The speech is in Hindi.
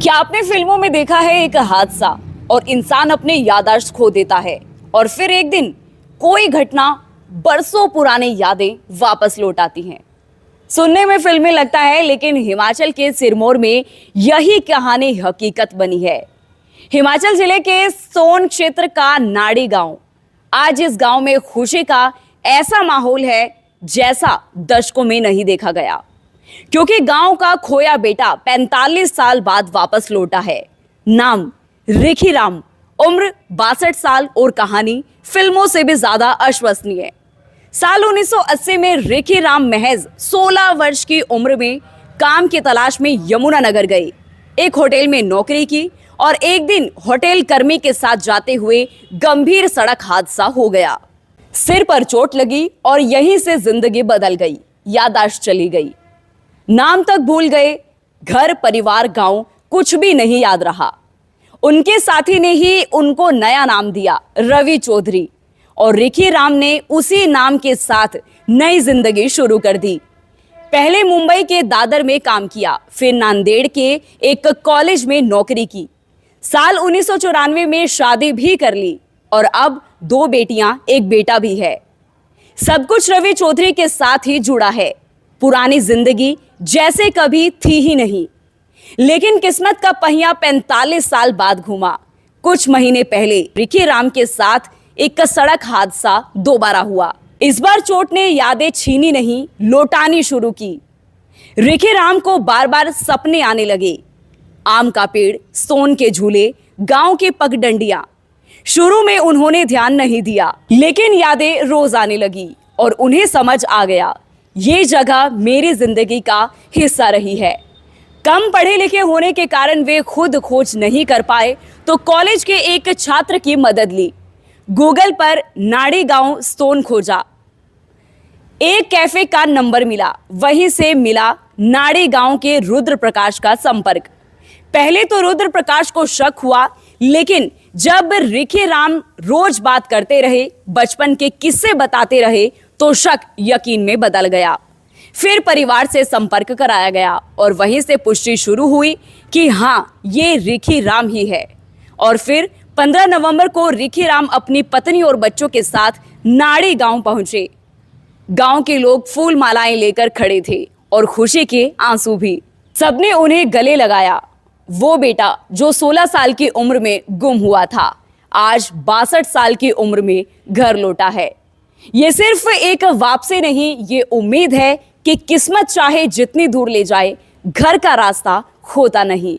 क्या आपने फिल्मों में देखा है एक हादसा और इंसान अपने याददाश्त खो देता है और फिर एक दिन कोई घटना बरसों पुरानी यादें वापस लौट आती हैं। सुनने में फिल्मी लगता है, लेकिन हिमाचल के सिरमौर में यही कहानी हकीकत बनी है। हिमाचल जिले के सोन क्षेत्र का नाड़ी गांव। आज इस गांव में खुशी का ऐसा माहौल है जैसा दशकों में नहीं देखा गया, क्योंकि गांव का खोया बेटा 45 साल बाद वापस लौटा है। नाम रिखी राम, उम्र 62 साल और कहानी फिल्मों से भी ज्यादा अविश्वसनीय। साल 1980 में रिखी राम महज 16 वर्ष की उम्र में काम की तलाश में यमुनानगर गए। एक होटल में नौकरी की और एक दिन होटल कर्मी के साथ जाते हुए गंभीर सड़क हादसा हो गया। सिर पर चोट लगी और यहीं से जिंदगी बदल गई। याददाश्त चली गई, नाम तक भूल गए, घर परिवार गांव कुछ भी नहीं याद रहा। उनके साथी ने ही उनको नया नाम दिया, रवि चौधरी, और रिखी राम ने उसी नाम के साथ नई जिंदगी शुरू कर दी। पहले मुंबई के दादर में काम किया, फिर नांदेड़ के एक कॉलेज में नौकरी की। साल 1994 में शादी भी कर ली और अब 2 बेटियां, 1 बेटा भी है। सब कुछ रवि चौधरी के साथ ही जुड़ा है। पुरानी जिंदगी जैसे कभी थी ही नहीं। लेकिन किस्मत का पहिया 45 साल बाद घूमा। कुछ महीने पहले रिखी राम के साथ एक सड़क हादसा दोबारा हुआ। इस बार चोट ने यादें छीनी नहीं, लौटानी शुरू की। रिखी राम को बार बार सपने आने लगे। आम का पेड़, सोन के झूले, गांव के पगडंडियां। शुरू में उन्होंने ध्यान नहीं दिया, लेकिन यादें रोज आने लगी और उन्हें समझ आ गया, ये जगह मेरी जिंदगी का हिस्सा रही है। कम पढ़े लिखे होने के कारण वे खुद खोज नहीं कर पाए, तो कॉलेज के एक छात्र की मदद ली। गूगल पर नाड़ी गांव सोन खोजा, एक कैफे का नंबर मिला, वहीं से मिला नाड़ी गांव के रुद्र प्रकाश का संपर्क। पहले तो रुद्र प्रकाश को शक हुआ, लेकिन जब रिखी राम रोज बात करते रहे, बचपन के किस्से बताते रहे, तो शक यकीन में बदल गया। फिर परिवार से संपर्क कराया गया और वहीं से पुष्टि शुरू हुई कि हाँ, ये रिखी राम ही है। और फिर 15 नवंबर को रिखी राम अपनी पत्नी और बच्चों के साथ नाड़ी गांव पहुंचे। गांव के लोग फूल मालाएं लेकर खड़े थे और खुशी के आंसू भी। सबने उन्हें गले लगाया। वो बेटा जो 16 साल की उम्र में गुम हुआ था, आज 62 साल की उम्र में घर लौटा है। ये सिर्फ एक वापसी नहीं, ये उम्मीद है कि किस्मत चाहे जितनी दूर ले जाए, घर का रास्ता खोता नहीं।